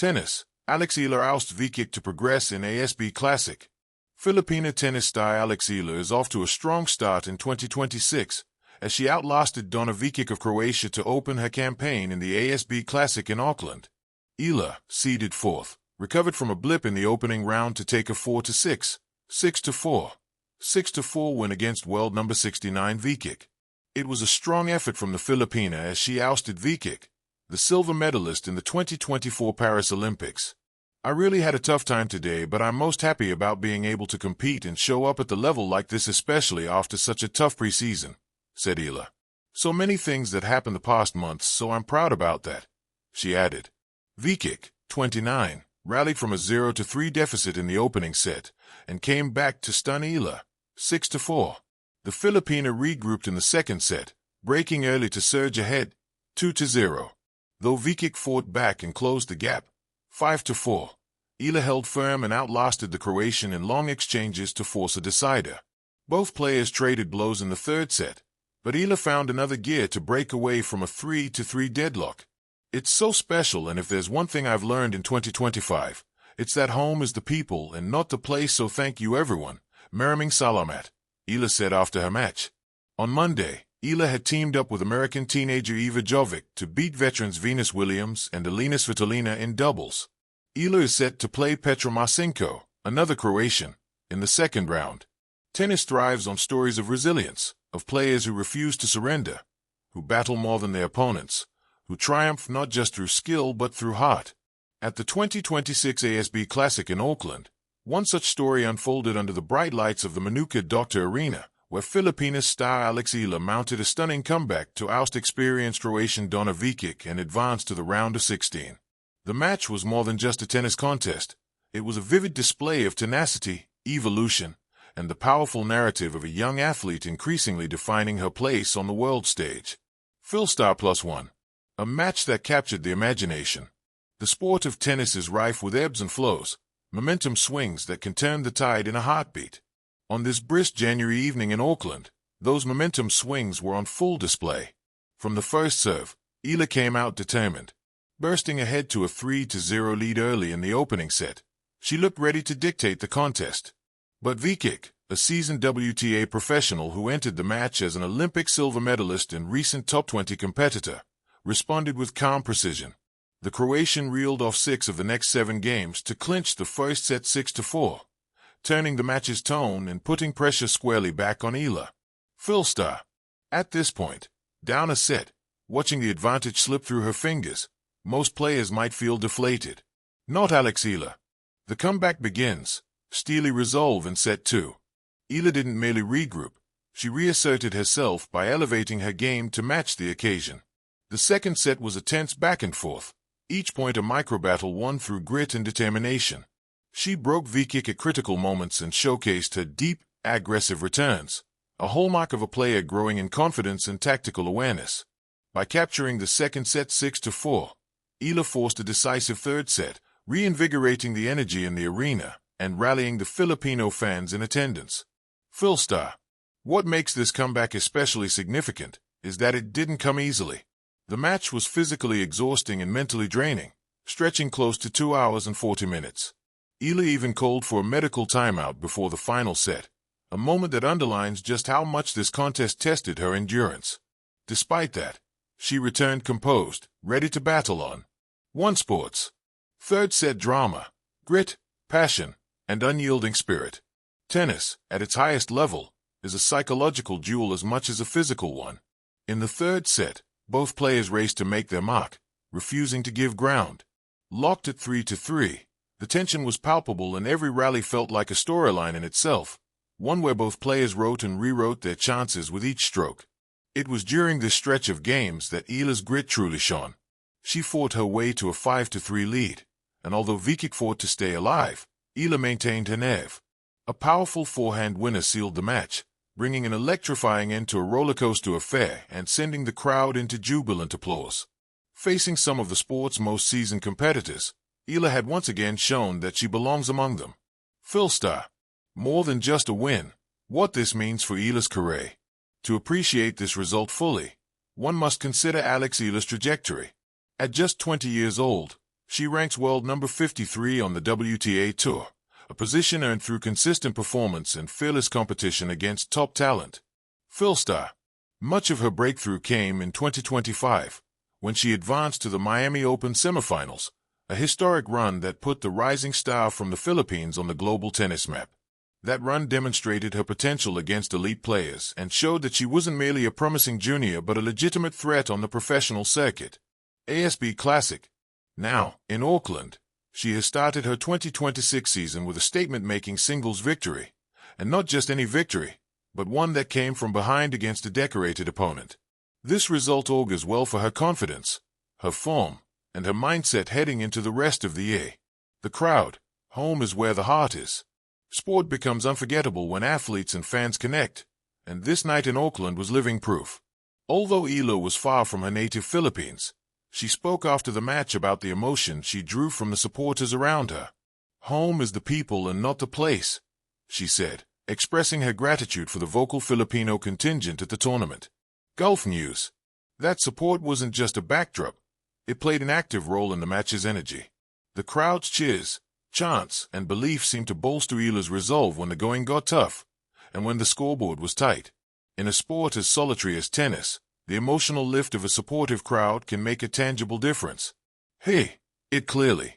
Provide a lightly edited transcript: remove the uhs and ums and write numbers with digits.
Tennis. Alex Eala ousts Vikic to progress in ASB Classic. Filipina tennis star Alex Eala is off to a strong start in 2026, as she outlasted Donna Vikic of Croatia to open her campaign in the ASB Classic in Auckland. Eala, seeded fourth, recovered from a blip in the opening round to take a 4-6, 6-4, 6-4 win against world number 69 Vikic. It was a strong effort from the Filipina as she ousted Vikic, the silver medalist in the 2024 Paris Olympics. I really had a tough time today, but I'm most happy about being able to compete and show up at the level like this, especially after such a tough preseason, said Eala. So many things that happened the past months, so I'm proud about that, she added. Vikic, 29, rallied from a 0-3 deficit in the opening set and came back to stun Eala, 6-4. The Filipina regrouped in the second set, breaking early to surge ahead, 2-0. Though Vikic fought back and closed the gap, 5-4. Eala held firm and outlasted the Croatian in long exchanges to force a decider. Both players traded blows in the third set, but Eala found another gear to break away from a 3-3 deadlock. It's so special, and if there's one thing I've learned in 2025, it's that home is the people and not the place, so thank you everyone. Maraming salamat, Eala said after her match. On Monday, Eala had teamed up with American teenager Eva Jovic to beat veterans Venus Williams and Alina Svitolina in doubles. Eala is set to play Petra Marcinko, another Croatian, in the second round. Tennis thrives on stories of resilience, of players who refuse to surrender, who battle more than their opponents, who triumph not just through skill but through heart. At the 2026 ASB Classic in Auckland, one such story unfolded under the bright lights of the Manuka Doctor Arena, where Filipina star Alex Eala mounted a stunning comeback to oust experienced Croatian Donna Vikic and advance to the round of 16. The match was more than just a tennis contest. It was a vivid display of tenacity, evolution, and the powerful narrative of a young athlete increasingly defining her place on the world stage. Philstar +1. A match that captured the imagination. The sport of tennis is rife with ebbs and flows, momentum swings that can turn the tide in a heartbeat. On this brisk January evening in Auckland, those momentum swings were on full display. From the first serve, Eala came out determined. Bursting ahead to a 3-0 lead early in the opening set, she looked ready to dictate the contest. But Vikic, a seasoned WTA professional who entered the match as an Olympic silver medalist and recent top 20 competitor, responded with calm precision. The Croatian reeled off 6 of the next 7 games to clinch the first set 6-4. Turning the match's tone and putting pressure squarely back on Eala. Philstar. At this point, down a set, watching the advantage slip through her fingers, most players might feel deflated. Not Alex Eala. The comeback begins, steely resolve in set 2. Eala didn't merely regroup, she reasserted herself by elevating her game to match the occasion. The second set was a tense back and forth, each point a micro-battle won through grit and determination. She broke Vikic at critical moments and showcased her deep, aggressive returns, a hallmark of a player growing in confidence and tactical awareness. By capturing the second set 6-4, Eala forced a decisive third set, reinvigorating the energy in the arena and rallying the Filipino fans in attendance. Philstar. What makes this comeback especially significant is that it didn't come easily. The match was physically exhausting and mentally draining, stretching close to 2 hours and 40 minutes. Eala even called for a medical timeout before the final set, a moment that underlines just how much this contest tested her endurance. Despite that, she returned composed, ready to battle on. One sports. Third set drama, grit, passion, and unyielding spirit. Tennis, at its highest level, is a psychological duel as much as a physical one. In the third set, both players raced to make their mark, refusing to give ground. Locked at 3-3. The tension was palpable and every rally felt like a storyline in itself, one where both players wrote and rewrote their chances with each stroke. It was during this stretch of games that Eala's grit truly shone. She fought her way to a 5-3 lead, and although Vikic fought to stay alive, Eala maintained her nerve. A powerful forehand winner sealed the match, bringing an electrifying end to a rollercoaster affair and sending the crowd into jubilant applause. Facing some of the sport's most seasoned competitors, Eala had once again shown that she belongs among them. Philstar. More than just a win, what this means for Eala's career. To appreciate this result fully, one must consider Alex Eala's trajectory. At just 20 years old, She ranks world number 53 on the WTA Tour, a position earned through consistent performance and fearless competition against top talent. Philstar. Much of her breakthrough came in 2025, when she advanced to the Miami Open semifinals, a historic run that put the rising star from the Philippines on the global tennis map. That run demonstrated her potential against elite players and showed that she wasn't merely a promising junior but a legitimate threat on the professional circuit. ASB Classic. Now, in Auckland, she has started her 2026 season with a statement-making singles victory, and not just any victory, but one that came from behind against a decorated opponent. This result augurs well for her confidence, her form, and her mindset heading into the rest of the year. The crowd. Home is where the heart is. Sport becomes unforgettable when athletes and fans connect, and this night in Auckland was living proof. Although Eala was far from her native Philippines, she spoke after the match about the emotion she drew from the supporters around her. Home is the people and not the place, she said, expressing her gratitude for the vocal Filipino contingent at the tournament. Golf news. That support wasn't just a backdrop. It played an active role in the match's energy. The crowd's cheers, chants, and belief seemed to bolster Eala's resolve when the going got tough, and when the scoreboard was tight. In a sport as solitary as tennis, the emotional lift of a supportive crowd can make a tangible difference. Hey, it clearly